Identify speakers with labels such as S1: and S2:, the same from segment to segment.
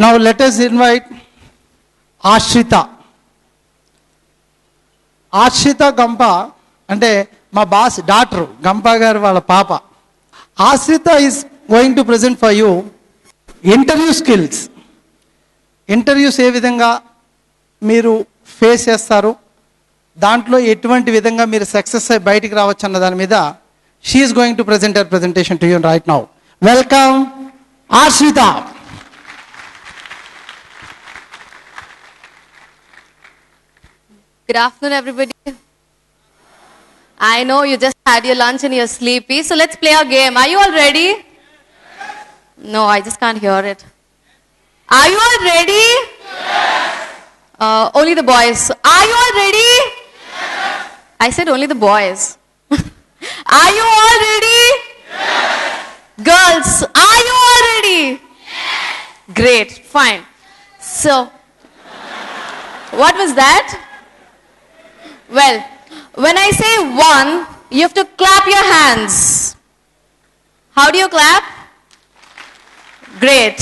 S1: Now let us invite Ashrita. Ashrita Gampa అంటే మా boss doctor Gampa గారు వాళ్ళ పాప. Ashritha is going to present for you interview skills. Interviews ఏ విధంగా మీరు ఫేస్ చేస్తారు, దాంట్లో ఎటువంటి విధంగా మీరు సక్సెస్ అయి బయటికి రావచ్చు అన్న దాని మీద she is going to present her presentation to you right now. Welcome ఆశ్రిత.
S2: Good afternoon, everybody. I know you just had your lunch and you're sleepy, so let's play a game. Are you all ready? No, I just can't hear it. Are you all ready? Only the boys. Are you all ready? I said only the boys. Are you all ready? Girls, are you all ready? Great, fine. So, what was that? Well, when I say one, you have to clap your hands. How do you clap? Great.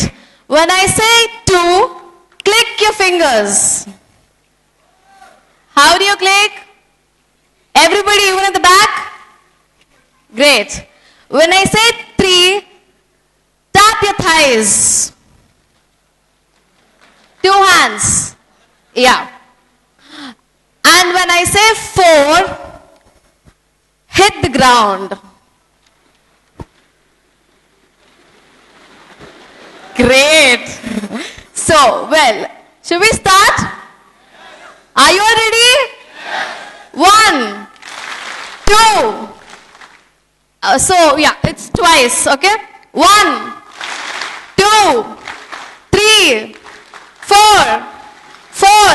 S2: When I say two, click your fingers. How do you click? Everybody, even at the back? Great. When I say three, tap your thighs. Two hands. Yeah. And when I say four, hit the ground. Great. So, well, should we start? Are you all ready? One, two. So, yeah, it's twice, okay? One, two, three, four, four.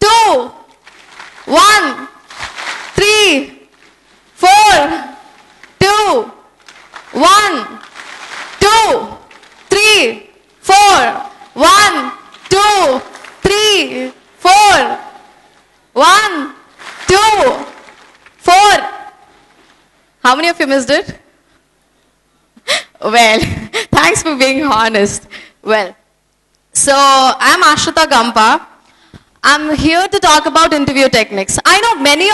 S2: 2, 1, 3, 4, 2, 1, 2, 3, 4, 1, 2, 3, 4, 1, 2, 4. How many of you missed it? Well, thanks for being honest. Well, so I'm Ashrita Gampa. I'm here to talk about interview techniques. I know many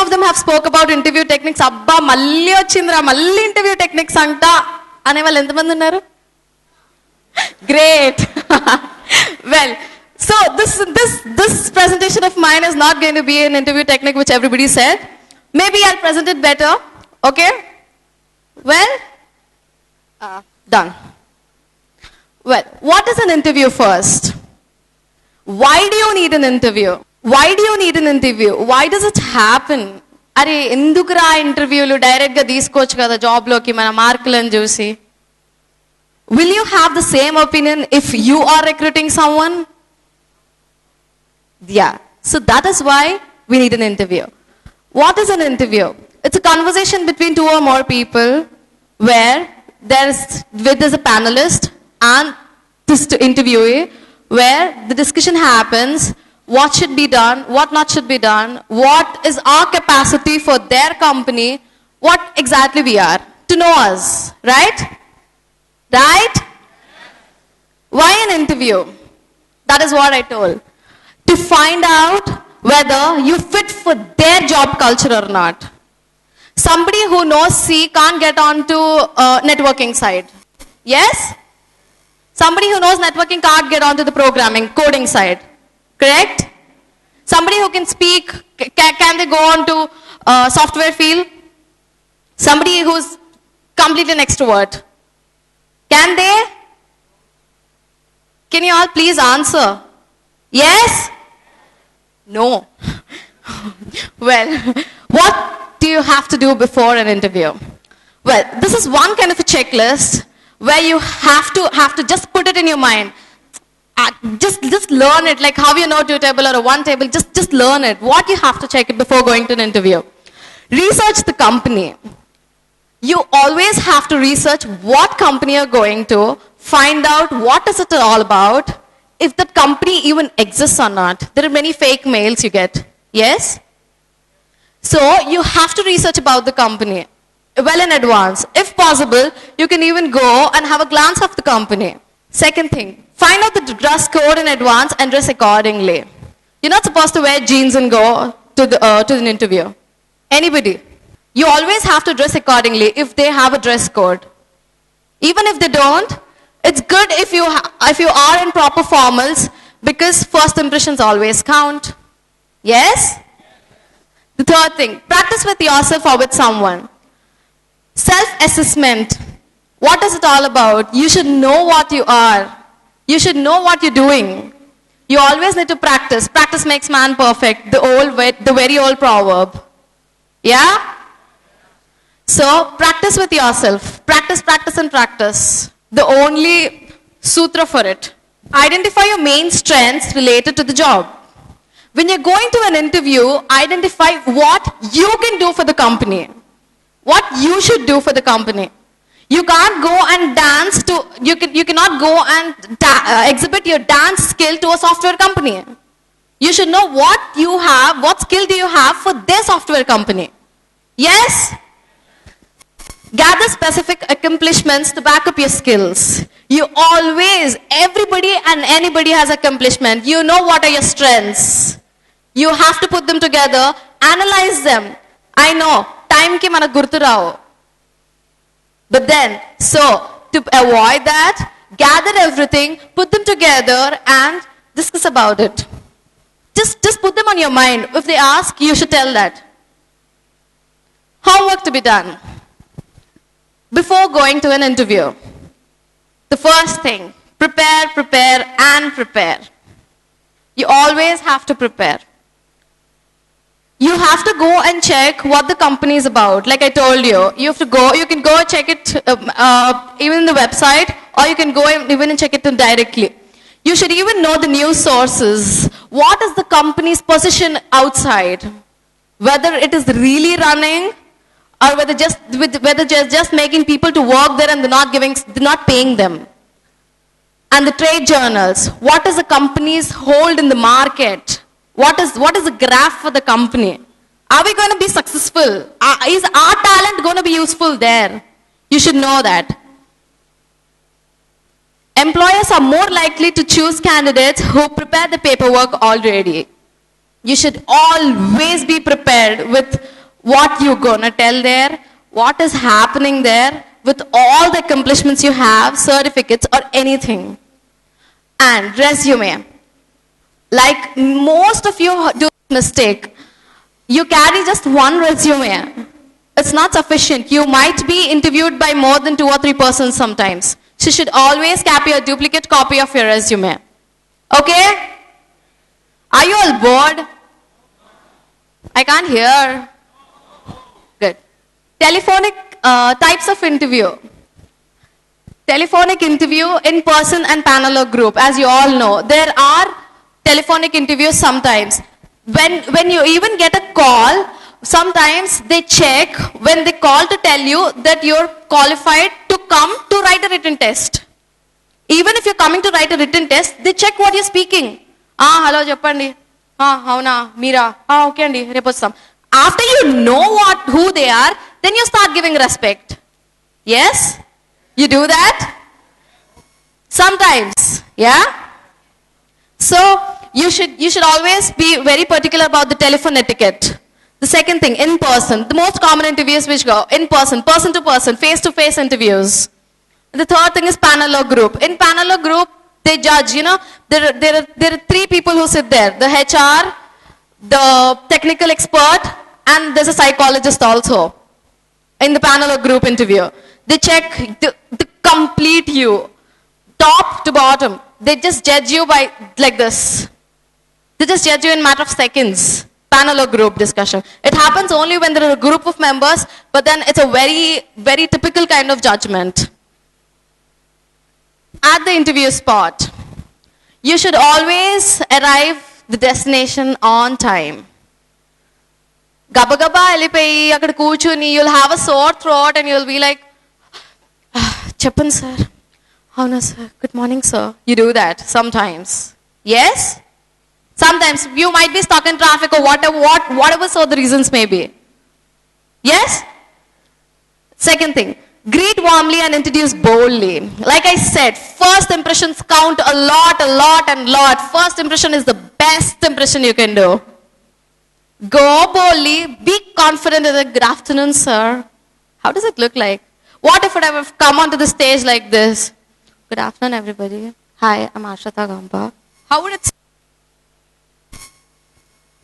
S2: of them have spoke about interview techniques. Abba malli ochindra malli interview techniques anta ane vallu ఎంత మంది ఉన్నారు? Great. Well, so this presentation of mine is not going to be an interview technique which everybody said. Maybe I'll present it better. Okay? Well, done. Well, what is an interview first? Why do you need an interview? Why do you need an interview? Why does it happen? అరే ఎందుకురా ఇంటర్వ్యూలు డైరెక్ట్గా తీసుకోవచ్చు కదా జాబ్లోకి మన మార్కులను చూసి. Will you have the same opinion if you are recruiting someone? Yeah. So that is why we need an interview. What is an interview? It's a conversation between two or more people where there's a panelist and this interviewee, where the discussion happens, what should be done, what not should be done, what is our capacity for their company, what exactly we are, to know us, right? Right? Why an interview? That is what I told. To find out whether you fit for their job culture or not. Somebody who knows C can't get on to networking side. Yes? Somebody who knows networking can't get onto the programming, coding side. Correct? Somebody who can speak, can they go on to software field? Somebody who's completely an extrovert. Can they? Can you all please answer? Yes? No. Well, what do you have to do before an interview? Well, this is one kind of a checklist where you have to just put it in your mind. Just learn it, like how you know two table or a one table, just learn it. What you have to check it before going to an interview. Research the company. You always have to research what company you're going to, find out what is it all about, if that company even exists or not. There are many fake mails you get. Yes? So you have to research about the company well in advance. If possible, you can even go and have a glance of the company. Second thing, find out the dress code in advance and dress accordingly. You're not supposed to wear jeans and go to an interview. Anybody. You always have to dress accordingly if they have a dress code. Even if they don't, it's good if you are in proper formals because first impressions always count. Yes? The third thing, practice with yourself or with someone. Self-assessment. What is it all about? You should know what you are. You should know what you're doing. You always need to practice. Practice makes man perfect. The very old proverb. Yeah? So, practice with yourself. Practice, practice, and practice. The only sutra for it. Identify your main strengths related to the job. When you're going to an interview, identify what you can do for the company. What you should do for the company. You can't go and dance to, you cannot go and exhibit your dance skill to a software company. You should know what you have, what skill do you have for their software company. Yes? Gather specific accomplishments to back up your skills. You always, everybody and anybody has accomplishment. You know what are your strengths. You have to put them together, analyze them. I know, time ki mana gurtu rao. But then, so, to avoid that, gather everything, put them together and discuss about it. Just put them on your mind. If they ask, you should tell that. Homework to be done. Before going to an interview, the first thing, prepare, prepare, and prepare. You always have to prepare. You have to go and check what the company is about. Like I told you, you have to go, you can go check it even in the website, or you can go even and check it directly. You should even know the news sources. What is the company's position outside? Whether it is really running, or whether just making people to work there and they're not paying them. And the trade journals. What is the company's hold in the market? What is the graph for the company? Are we going to be successful? Is our talent going to be useful there? You should know that. Employers are more likely to choose candidates who prepare the paperwork already. You should always be prepared with what you're going to tell there, what is happening there, with all the accomplishments you have, certificates or anything. And resume. Like most of you do mistake. You carry just one resume. It's not sufficient. You might be interviewed by more than 2 or 3 persons sometimes. So you should always carry a duplicate copy of your resume. Okay? Are you all bored? I can't hear. Good. Telephonic types of interview. Telephonic interview, in-person and panel or group. As you all know, there are telephonic interviews sometimes. When you even get a call, sometimes they check when they call to tell you that you're qualified to come to write a written test. Even if you're coming to write a written test, they check what you're speaking. Hello, Jappandi. Hauna, Meera. Okay, andi, repostam. After you know who they are, then you start giving respect. Yes? You do that? Sometimes. Yeah? So, you should always be very particular about the telephone etiquette. The second thing, in person. The most common interviews which go in person, person to person, face to face interviews. The third thing is panel or group. In panel or group, they judge, there are 3 people who sit there. The HR, the technical expert, and there's a psychologist also. In the panel or group interview. They check the complete you. Top to bottom. They just judge you by like this. They just judge you in a matter of seconds. Panel or group discussion. It happens only when there are a group of members, but then it's a very, very typical kind of judgment. At the interview spot, you should always arrive the destination on time. Gaba gaba ellipoyi akkada koochuni, you'll have a sore throat and you'll be like, Cheppan sir. Oh no sir, good morning sir. You do that sometimes. Yes? Sometimes you might be stuck in traffic or whatever so the reasons may be. Yes? Second thing, Greet warmly and introduce boldly. Like I said, first impressions count a lot, and lot. First impression is the best impression you can do. Go boldly, be confident in the good afternoon, sir. How does it look like? What if it ever come onto the stage like this? Good afternoon, everybody. Hi, I'm Ashrita Gampa. How would it?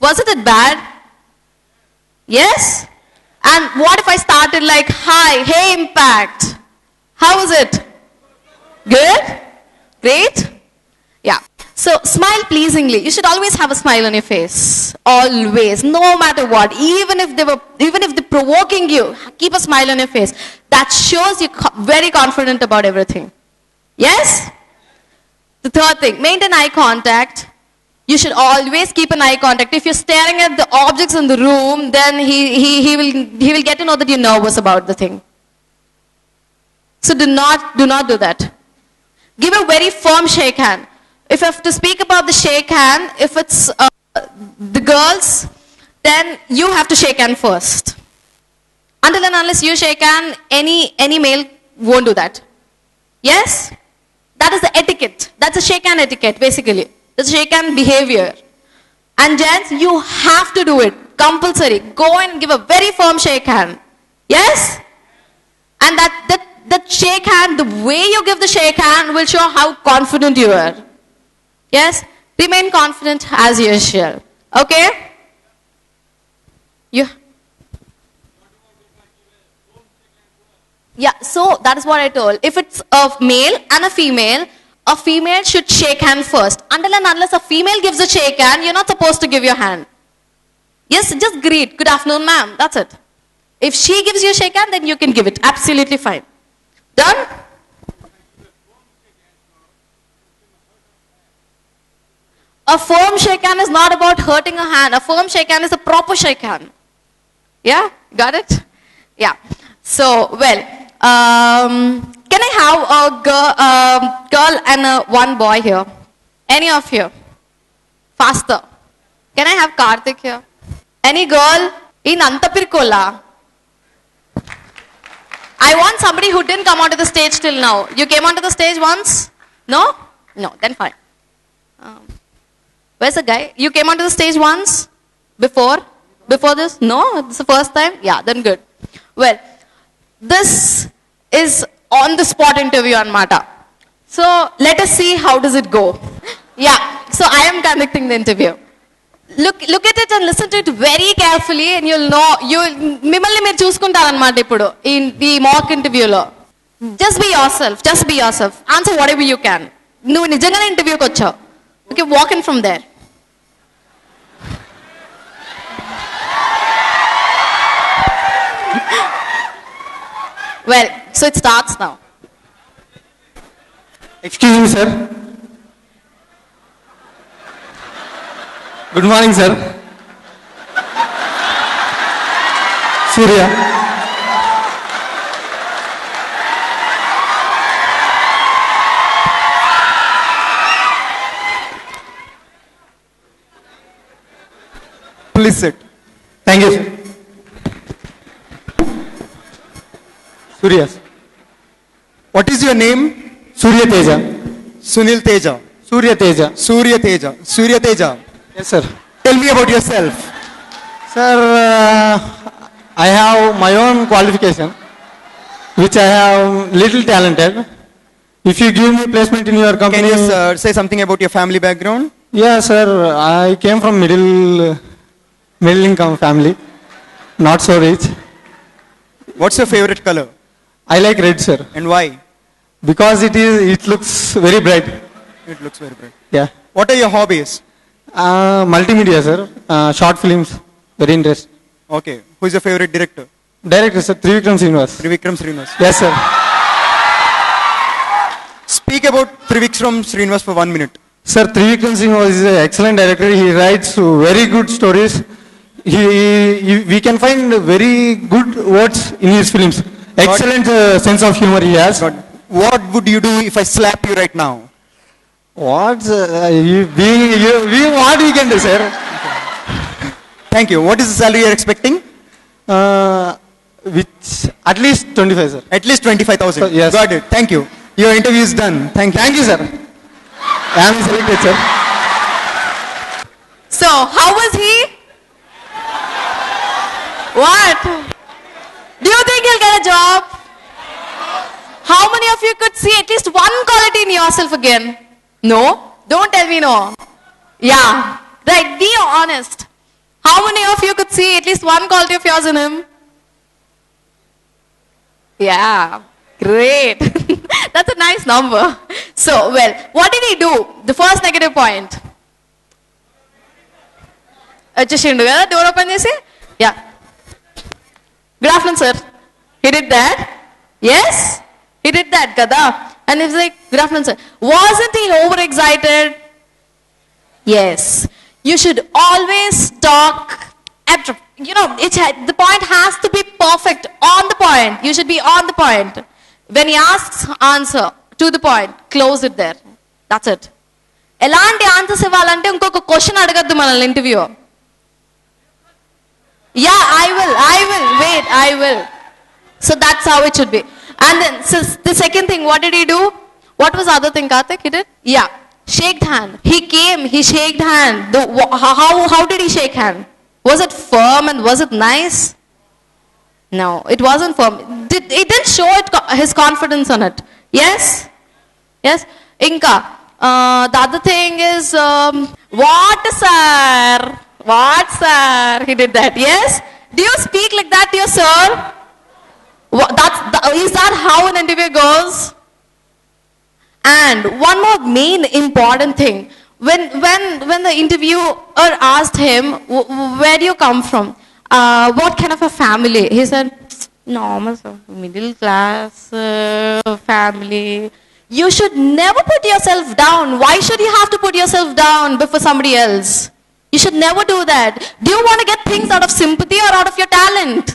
S2: Was it that bad? Yes? And what if I started like, hi, hey, Impact. How was it? Good? Great? Yeah. So smile pleasingly. You should always have a smile on your face. Always. No matter what. Even if they're provoking you, keep a smile on your face. That shows you're very confident about everything. Yes? The third thing, maintain eye contact. You should always keep an eye contact. If you're staring at the objects in the room, then he will get to know that you're nervous about the thing. So do not do that. Give a very firm shake hand. If I have to speak about the shake hand, if it's the girls, then you have to shake hand first. Until and unless you shake hand, any male won't do that. Yes? That is the etiquette. That's a shake hand etiquette, basically. That's shake hand behavior. And gents, you have to do it. Compulsory. Go and give a very firm shake hand. Yes? And that shake hand, the way you give the shake hand will show how confident you are. Yes? Remain confident as usual. Okay? Yeah, so that is what I told. If it's a male and a female should shake hand first. Until and unless a female gives a shake hand, you're not supposed to give your hand. Yes, just greet. Good afternoon, ma'am. That's it. If she gives you a shake hand, then you can give it. Absolutely fine. Done? A firm shake hand is not about hurting a hand. A firm shake hand is a proper shake hand. Yeah? Got it? Yeah. So, well, can I have a girl and one boy here? Any of you? Faster. Can I have Karthik here? Any girl in Antapirkola? I want somebody who didn't come onto the stage till now. You came onto the stage once? No? No, then fine. Where's the guy? You came onto the stage once? Before this? No? It's the first time? Yeah, then good. Well, this is on the spot interview on Mata. So let us see how does it go. Yeah, so I am conducting the interview. Look at it and listen to it very carefully and you'll know, మిమ్మల్ని మీరు చూసుకుంటారన్నమాట ఇప్పుడు ఈ mock interview లో. Just be yourself. Answer whatever you can. నువ్వు నిజంగానే ఇంటర్వ్యూకి వచ్చావు. Okay, walk in from there. Well, so it starts now.
S1: Excuse me, sir. Good morning, sir. Surya. Please sit. Thank you, sir. Surya.
S3: What is your name?
S1: Surya Teja.
S3: Sunil Teja.
S1: Surya Teja.
S3: Surya Teja. Surya Teja.
S1: Yes, sir.
S3: Tell me about yourself.
S1: Sir, I have my own qualification, which I am little talented. If you give me placement in your company.
S3: Can you say something about your family background?
S1: Yeah, sir. I came from middle income family, not so rich.
S3: What's your favorite color?
S1: I like red, sir,
S3: And why?
S1: because it looks very bright.
S3: It looks very bright.
S1: Yeah.
S3: What are your hobbies?
S1: Multimedia, sir. Short films, very interesting.
S3: Okay. Who is your favorite director?
S1: Director, sir, Trivikram Srinivas.
S3: Trivikram Srinivas.
S1: Yes, sir.
S3: Speak about Trivikram Srinivas for 1 minute.
S1: Sir, Trivikram Srinivas is an excellent director. He writes very good stories. We can find very good words in his films. Excellent sense of humor he has.
S3: God. What would you do if I slap you right now?
S1: What we can do, sir?
S3: Thank you. What is the salary you're expecting?
S1: Which at least 25, sir.
S3: At least 25,000.
S1: Yes.
S3: Got it. Thank you. Your interview is done. Thank you.
S1: Thank you, sir. I am selected, sir.
S2: So, how was he? What? Do you think he'll get a job? How many of you could see at least one quality in yourself again? No? Don't tell me no. Yeah. Right, be honest. How many of you could see at least one quality of yours in him? Yeah. Great. That's a nice number. So, well, what did he do? The first negative point. వచ్చేసిండు కదా door open చేసి yeah good afternoon sir he did that yes he did that కదా and it's like good afternoon sir wasn't he over excited yes you should always talk at the point has to be perfect on the point. You should be on the point. When he asks, answer to the point. Close it there. That's it. ఎలాంటి answers ఇవ్వాలంటే ఇంకొక question అడగద్దు మనల్ని interview Yeah, I will. So that's how it should be. And then the second thing, what did he do? What was the other thing, Karthik? He did? Yeah. Shaked hand. He came, he shaked hand. How did he shake hand? Was it firm and was it nice? No, it wasn't firm. It didn't show his confidence on it. Yes? Yes? Inka. The other thing is, what, sir? What, sir? He did that. Yes? Do you speak like that to your sir? Is that how an interview goes? And one more main important thing. When the interviewer asked him, where do you come from? What kind of a family? He said, normal, middle class family. You should never put yourself down. Why should you have to put yourself down before somebody else? You should never do that. Do you want to get things out of sympathy or out of your talent?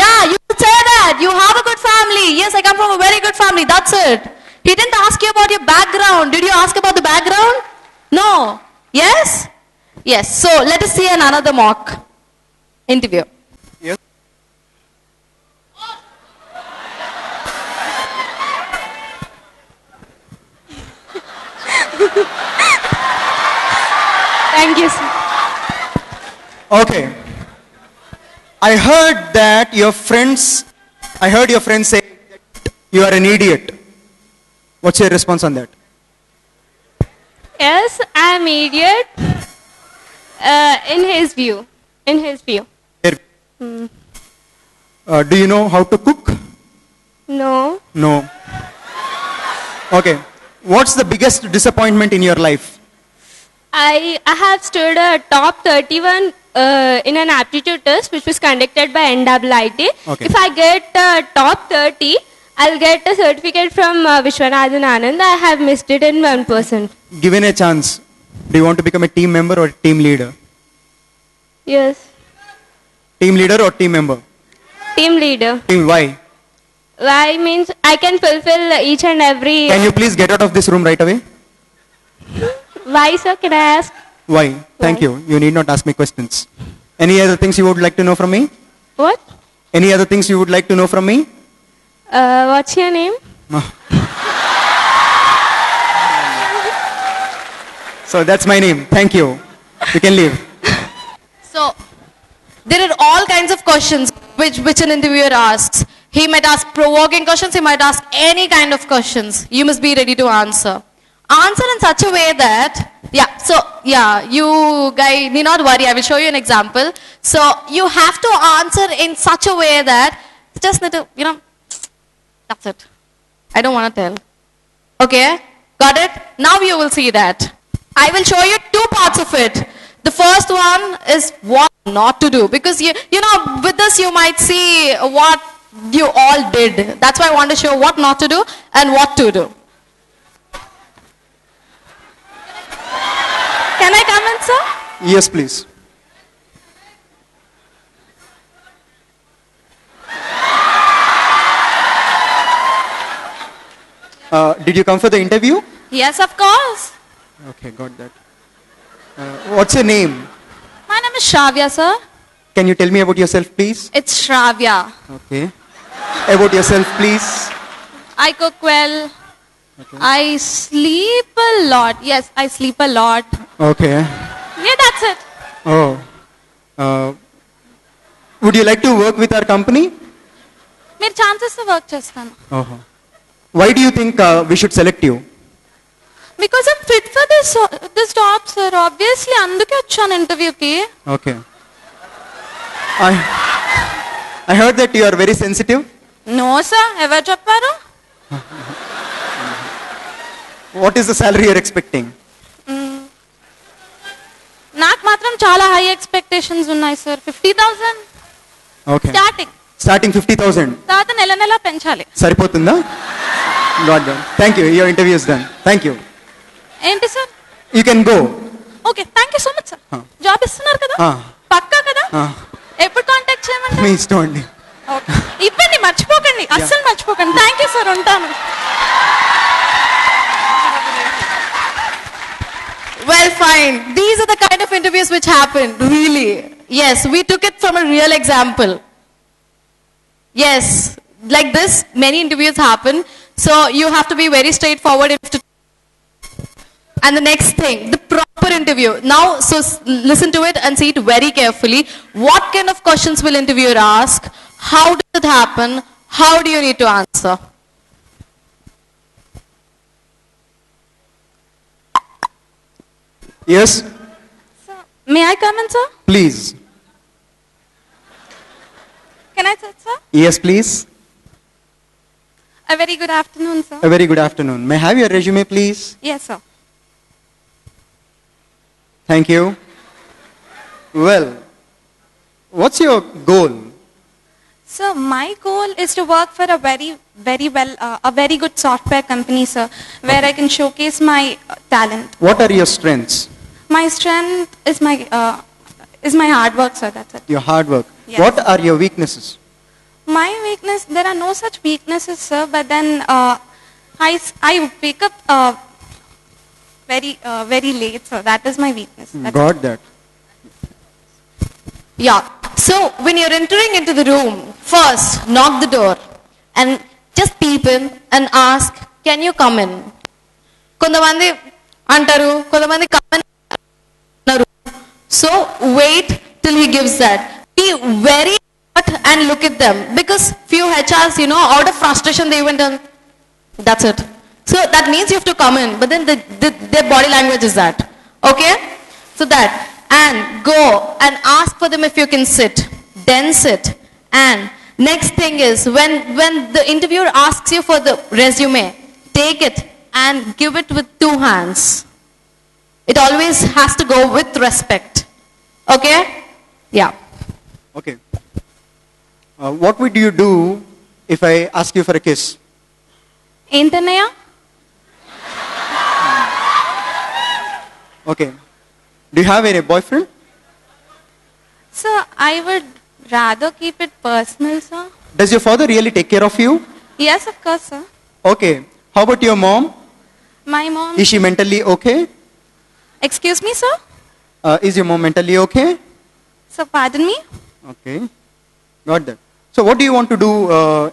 S2: Yeah, you should say that. You have a good family. Yes, I come from a very good family. That's it. He didn't ask you about your background. Did you ask about the background? No. Yes? Yes. So let us see another mock interview.
S3: Yes.
S2: Thank you, sir.
S3: Okay. I heard your friends say that you are an idiot. What's your response on that?
S4: Yes, I am idiot. In his view.
S3: Do you know how to cook?
S4: No.
S3: No. Okay. What's the biggest disappointment in your life?
S4: I have stood top 31 in an aptitude test which was conducted by NIIT.
S3: Okay.
S4: If I get top 30, I'll get a certificate from Vishwanathan Anand. I have missed it in 1%.
S3: Given a chance, do you want to become a team member or a team leader?
S4: Yes.
S3: Team leader or team member?
S4: Team leader.
S3: Team, why?
S4: Why means I can fulfill each and every...
S3: Can you please get out of this room right away?
S4: Why, sir? Can I ask?
S3: Why? Thank
S4: Why?
S3: you. You need not ask me questions. Any other things you would like to know from me?
S4: What?
S3: Any other things you would like to know from me?
S4: What's your name?
S3: So that's my name. Thank you. You can leave.
S2: So, there are all kinds of questions which an interviewer asks. He might ask provoking questions, he might ask any kind of questions. You must be ready to answer. Answer in such a way that, you guys need not worry, I will show you an example. So, you have to answer in such a way that, just need to, that's it. I don't want to tell. Okay, got it? Now you will see that. I will show you two parts of it. The first one is what not to do. Because, with this you might see what you all did. That's why I want to show what not to do and what to do. Can I come in, sir?
S3: Yes, please. Did you come for the interview?
S2: Yes, of course.
S3: Okay, got that. What's your name?
S2: My name is Shravya, sir.
S3: Can you tell me about yourself, please?
S5: It's Shravya.
S3: Okay. About yourself, please.
S5: I cook well. I sleep a lot. Yes, I sleep a lot.
S3: Okay.
S5: Yeah, that's it.
S3: Oh. Would you like to work with our company?
S5: మీరు chances work చేస్తాను.
S3: Oh. Why do you think we should select you?
S5: Because I'm fit for this job, sir. Obviously, అందుకే వచ్చాను ఇంటర్వ్యూకి.
S3: Okay. I heard that you are very sensitive.
S5: No sir, ఎవరు చెప్పారు?
S3: What is the salary you're expecting?
S5: నాకు మాత్రం చాలా high expectations ఉన్నాయి sir. 50,000
S3: Okay.
S5: Starting.
S3: Starting 50,000.
S5: తర్వాత నెల నెల పెంచాలి.
S3: సరిపోతుందా? Got done. Thank you. Your interview is done. Thank you.
S5: ఏంటి sir?
S3: You can go.
S5: Okay, thank you so much sir. Job ఇస్తున్నారు కదా? పక్కా కదా? ఎప్పుడు కాంటాక్ట్ చేయమంటారు?
S3: మీ ఇష్టం అండి.
S5: ఓకే, ఇవ్వండి, మర్చిపోకండి, అస్సలు మర్చిపోకండి. థ్యాంక్ యూ సార్, ఉంటాను.
S2: Well, fine. These are the kind of interviews which happen, really. Yes, we took it from a real example. Yes, like this, many interviews happen. So you have to be very straightforward. And the next thing, the proper interview. Now, so listen to it and see it very carefully. What kind of questions will interviewer ask? How does it happen? How do you need to answer?
S3: Yes,
S5: may I come in sir?
S3: please.
S5: Can I SIT sir?
S3: Yes, please.
S5: A very good afternoon, sir.
S3: A very good afternoon. May I have your resume, please?
S5: Yes, sir.
S3: Thank you. Well, what's your goal?
S5: So my goal is to work for a a very good software company, sir, where I can showcase my talent.
S3: What are your strengths?
S5: My strength is my hard work, sir. That's it.
S3: Your hard work.
S5: Yes.
S3: What are your weaknesses?
S5: My weakness, there are no such weaknesses, sir. But then I wake up very late, sir. That is my weakness. That's
S3: Got that.
S2: Yeah. So when you're entering into the room, first knock the door and just peep in and ask, can you come in? కొంతమంది అంటారు, కొంతమంది come in అన్నారు. So wait till he gives that. Be very alert and look at them, because few HRs, out of frustration they went on. That's it. So that means you have to come in, but then their body language is that. Okay? So that. And go and ask for them if you can sit. Then sit. And next thing is, when the interviewer asks you for the resume, take it and give it with 2 hands. It always has to go with respect. Okay? Yeah.
S3: Okay. What would you do if I ask you for a kiss?
S5: ఏంటన్నయ్య?
S3: Okay. Do you have any boyfriend?
S5: Sir, I would rather keep it personal, sir.
S3: Does your father really take care of you?
S5: Yes, of course, sir.
S3: Okay. How about your mom?
S5: My mom.
S3: Is she mentally okay?
S5: Excuse me, sir.
S3: Is your mom mentally okay?
S5: Sir, pardon me.
S3: Okay. Got that. So what do you want to do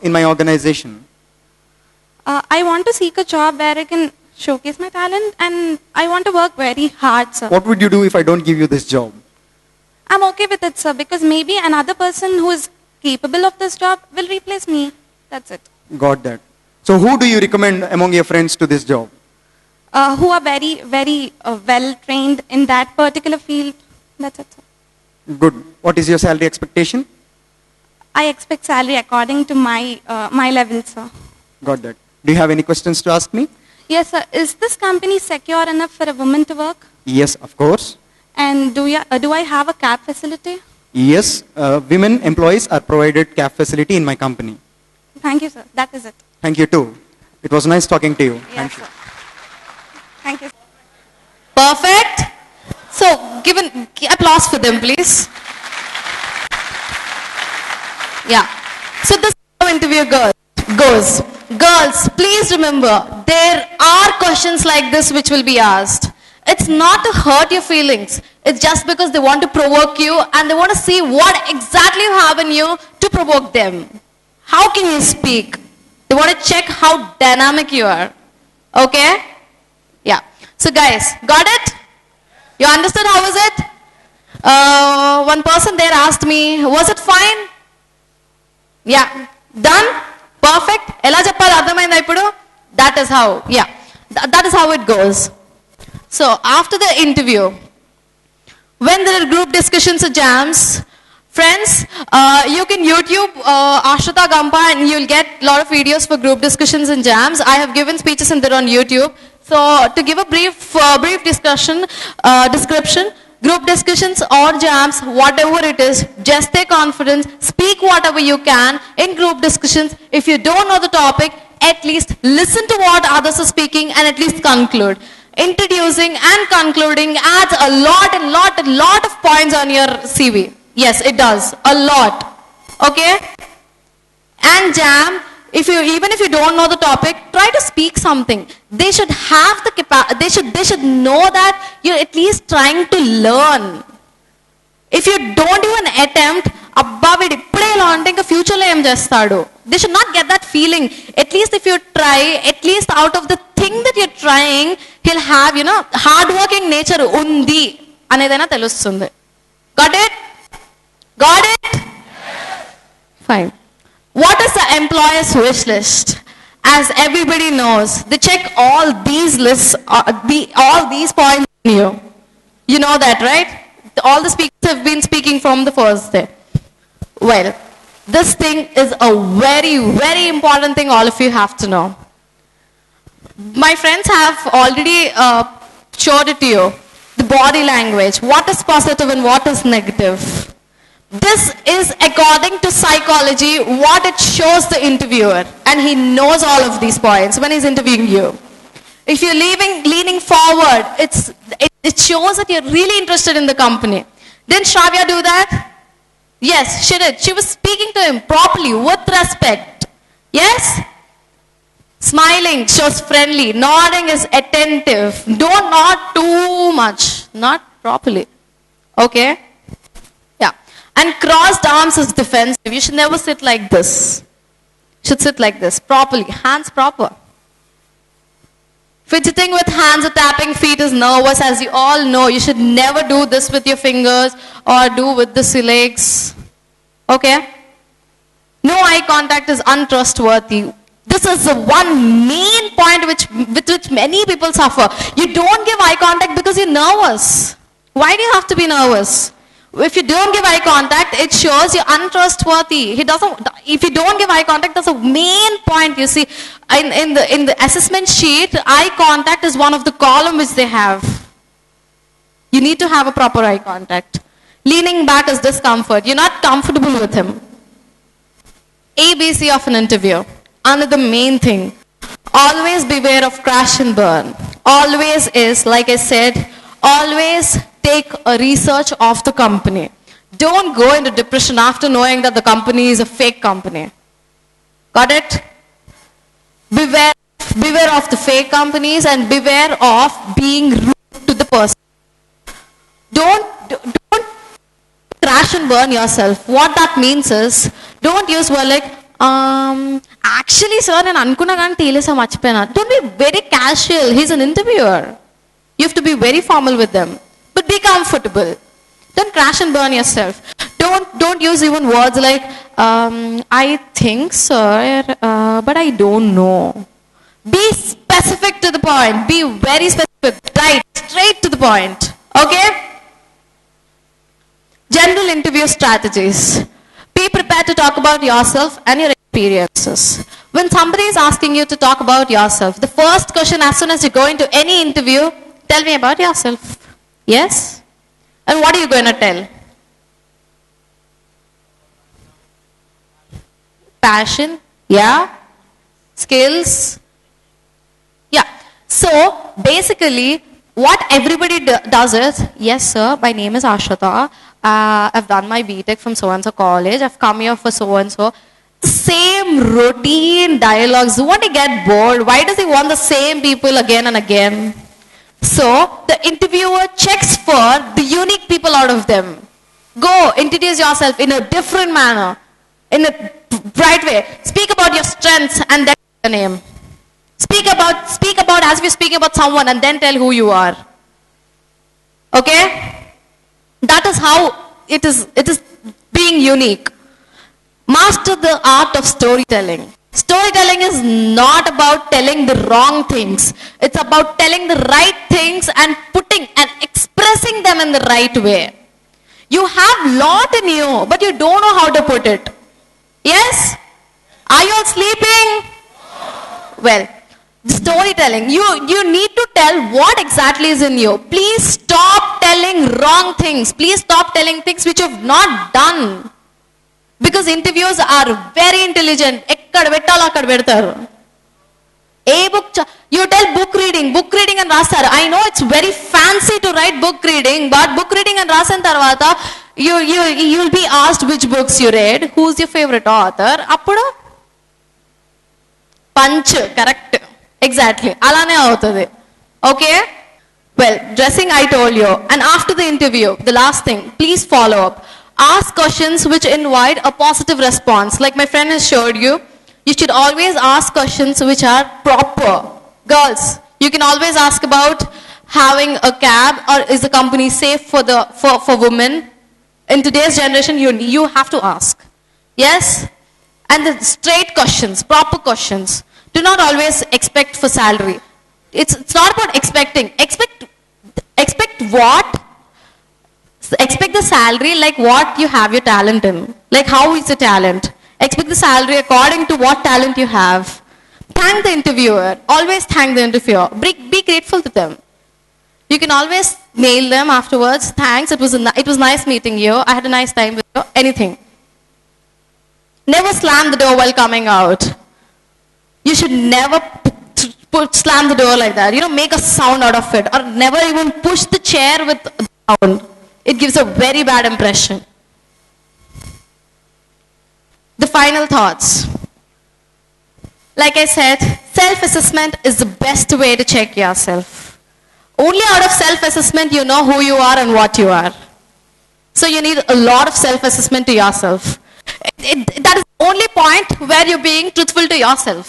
S3: in my organization?
S5: I want to seek a job where I can showcase my talent, and I want to work very hard, sir.
S3: What would you do if I don't give you this job?
S5: I'm okay with it, sir, because maybe another person who is capable of this job will replace me. That's it.
S3: Got that. So who do you recommend among your friends to this job?
S5: Who are very well trained in that particular field. That's it, sir.
S3: Good. What is your salary expectation?
S5: I expect salary according to my level, sir.
S3: Got that. Do you have any questions to ask me?
S5: Yes, sir. Is this company secure enough for a woman to work?
S3: Yes, of course.
S5: And do I have a cab facility?
S3: Yes, women employees are provided cab facility in my company.
S5: Thank you, sir. That is it.
S3: Thank you too. It was nice talking to you. Thank
S5: Yes,
S3: you.
S5: sir. Thank you.
S2: Perfect. So give an applause for them, please. Yeah. So this is how interview goes. Girls, please remember, there are questions like this which will be asked. It's not to hurt your feelings. It's just because they want to provoke you and they want to see what exactly you have in you to provoke them. How can you speak? They want to check how dynamic you are. Okay? Yeah. So guys, got it? You understood how was it? One person there asked me, was it fine? Yeah. Done? Perfect? Ela cheppali ardhamainda ippudu? That is how, yeah. That is how it goes. So after the interview, when there are group discussions or jams, friends, you can YouTube Ashrita Gampa and you'll get a lot of videos for group discussions and jams. I have given speeches in there on YouTube. So to give a brief description, group discussions or jams, whatever it is, just stay confident, speak whatever you can in group discussions. If you don't know the topic, at least listen to what others are speaking and at least conclude. Introducing and concluding adds a lot of points on your CV. Yes, it does. A lot. Okay? And jam, even if you don't know the topic, try to speak something. They should have the capacity, they should know that you're at least trying to learn. If you don't even attempt, abba veedi ippude ila ante inka future lo em chestadu. They should not get that feeling. At least if you try, at least out of the thing that you're trying, he'll have, hardworking nature undi అనేదైనా తెలుస్తుంది. Got it? Got it? Fine. What is the employer's wish list? As everybody knows, they check all these lists, all these points in you. You know that, right? All the speakers have been speaking from the first day. Well, this thing is a very important thing all of you have to know. My friends have already showed it to you. The body language, what is positive and what is negative. This is according to psychology what it shows the interviewer, and he knows all of these points when he's interviewing you. If you're leaning forward, it shows that you're really interested in the company. Didn't Shravya do that? Yes, she did. She was speaking to him properly, with respect. Yes? Smiling shows friendly. Nodding is attentive. Don't nod too much. Not properly. Okay? Yeah. And crossed arms is defensive. You should never sit like this. You should sit like this. Properly. Hands proper. Fidgeting with hands or tapping feet is nervous, as you all know. You should never do this with your fingers or do with the legs. Okay? No eye contact is untrustworthy. This is the one main point with which many people suffer. You don't give eye contact because you're nervous. Why do you have to be nervous? If you don't give eye contact, it shows you're untrustworthy. If you don't give eye contact, that's a main point. You see, in the assessment sheet, eye contact is one of the columns which they have. You need to have a proper eye contact. Leaning back is discomfort. You're not comfortable with him. ABC of an interview. Another main thing. Always beware of crash and burn. Always is, like I said, always take a research of the company. Don't go into depression after knowing that the company is a fake company. Got it? Beware of the fake companies and beware of being rude to the person. Don't crash and burn yourself. What that means is, don't use word like, actually sir, నేను అనుకున్నా కానీ టీలేసా మర్చిపోయినా. Don't be very casual. He's an interviewer. You have to be very formal with them. But be comfortable. Don't crash and burn yourself. Don't use even words like, I think sir, but I don't know. Be specific to the point. Be very specific. Right, straight to the point. Okay? General interview strategies. Be prepared to talk about yourself and your experiences. When somebody is asking you to talk about yourself, the first question as soon as you go into any interview, tell me about yourself. Yes? And what are you going to tell? Passion? Yeah? Skills? Yeah. So, basically, what everybody does is, yes sir, my name is Ashrita. I've done my BTech from so-and-so college. I've come here for so-and-so. Same routine dialogues. Won't he get bored? Why does he want the same people again and again? So the interviewer checks for the unique people out of them. Go introduce yourself in a different manner, in a bright way. Speak about your strengths and then your name. Speak about as if you're speaking about someone and then tell who you are. Okay? That is how it is being unique. Master the art of storytelling. Storytelling is not about telling the wrong things. It's about telling the right things and putting and expressing them in the right way. You have lot in you, but you don't know how to put it. Yes? Are you all sleeping? Well, storytelling. You need to tell what exactly is in you. Please stop telling wrong things. Please stop telling things which you have not done. Because interviewers are very intelligent. ఎక్కడ పెట్టాలో అక్కడ పెడతారు. A book you tell book reading అని రాస్తారు. I know it's very fancy to write book reading, but book reading అని రాసిన తర్వాత you will be asked which books you read, who's your favourite author. అప్పుడు పంచ్ కరెక్ట్ ఎగ్జాక్ట్లీ అలానే అవుతుంది. Okay, well dressing I told you. And after the interview the last thing, please follow up. Ask questions which invite a positive response. Like my friend has showed you, you should always ask questions which are proper. Girls, you can always ask about having a cab, or is the company safe for women. In today's generation, you have to ask. Yes? And the straight questions, proper questions. Do not always expect for salary. It's not about expecting. Expect what? Expect the salary like what you have your talent in. Like how is the talent? Expect the salary according to what talent you have. Thank the interviewer. Always thank the interviewer. Be grateful to them. You can always mail them afterwards. Thanks. It was nice meeting you. I had a nice time with you. Anything. Never slam the door while coming out. You should never slam the door like that. Make a sound out of it. Or never even push the chair with a sound. It gives a very bad impression. The final thoughts. Like I said, self-assessment is the best way to check yourself. Only out of self-assessment you know who you are and what you are. So you need a lot of self-assessment to yourself. That is the only point where you're being truthful to yourself.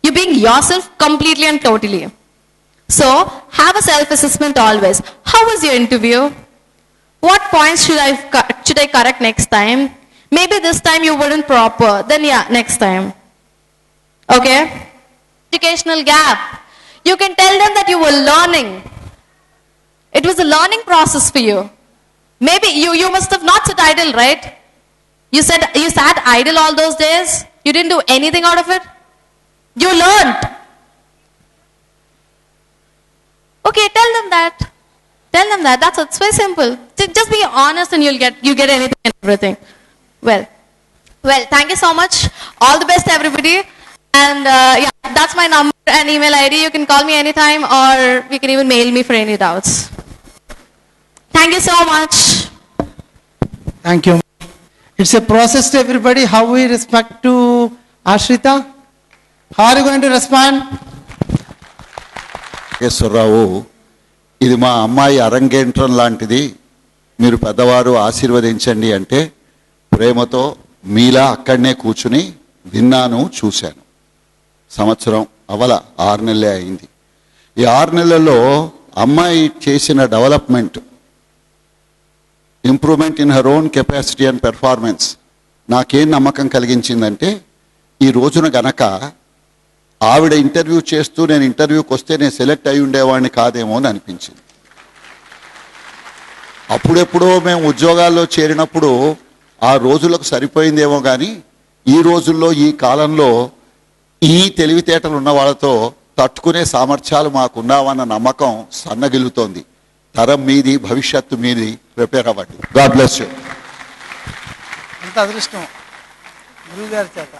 S2: You're being yourself completely and totally. So have a self-assessment always. How was your interview? What points should I correct next time? Maybe this time you weren't proper. Then yeah, next time. Okay? Educational gap. You can tell them that you were learning. It was a learning process for you. Maybe you must have not sat idle, right? You sat idle all those days. You didn't do anything out of it. You learned. Okay, tell them that. Tell them that. That's it. It's very simple. Just be honest and you get anything and everything. Well, thank you so much. All the best to everybody. And yeah, that's my number and email ID. You can call me anytime, or you can even mail me for any doubts. Thank you so much.
S1: Thank you. It's a process to everybody. How we respect to Ashrita? How are you going to respond?
S6: Nageswararao, ఇది మా అమ్మాయి అరంగేట్రం లాంటిది, మీరు పెద్దవారు ఆశీర్వదించండి అంటే ప్రేమతో మీలా అక్కడనే కూర్చుని విన్నాను, చూశాను. సంవత్సరం అవల 6 నెలలే అయింది. ఈ 6 నెలల్లో అమ్మాయి చేసిన development, improvement in her own capacity and performance నాకేం నమ్మకం కలిగించిందంటే, ఈ రోజున గనక ఆవిడ ఇంటర్వ్యూ చేస్తూ నేను ఇంటర్వ్యూకి వస్తే నేను సెలెక్ట్ అయి ఉండేవాడిని కాదేమో అని అనిపించింది. అప్పుడెప్పుడో మేము ఉద్యోగాల్లో చేరినప్పుడు ఆ రోజులకు సరిపోయిందేమో కానీ, ఈ రోజుల్లో ఈ కాలంలో ఈ తెలివితేటలు ఉన్న వాళ్ళతో తట్టుకునే సామర్థ్యాలు మాకున్నావన్న నమ్మకం సన్నగిల్లుతోంది. తరం మీది, భవిష్యత్తు మీది. ప్రిపేర్ అవ్వండి. God bless you.
S1: అంత అదృష్టం గురువు గారి చేత.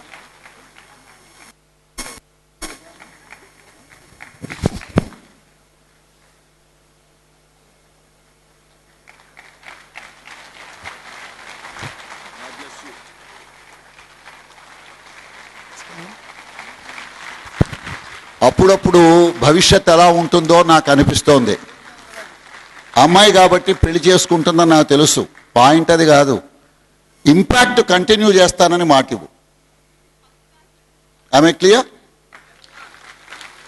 S6: అప్పుడప్పుడు భవిష్యత్ ఎలా ఉంటుందో నాకు అనిపిస్తోంది. అమ్మాయి కాబట్టి పెళ్లి చేసుకుంటుందని నాకు తెలుసు. పాయింట్ అది కాదు. ఇంపాక్ట్ కంటిన్యూ చేస్తానని మాటివ్వు. ఆమె క్లియర్?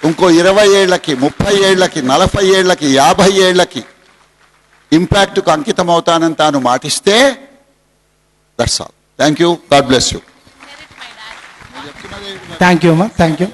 S6: ఇంకో 20 ఏళ్లకి, 30 ఏళ్లకి, 40 ఏళ్లకి, 50 ఏళ్లకి ఇంపాక్ట్కు అంకితం అవుతానని తాను మాటిస్తే that's all. Thank you. God bless you.
S1: Thank you అమ్మా, థ్యాంక్ యూ.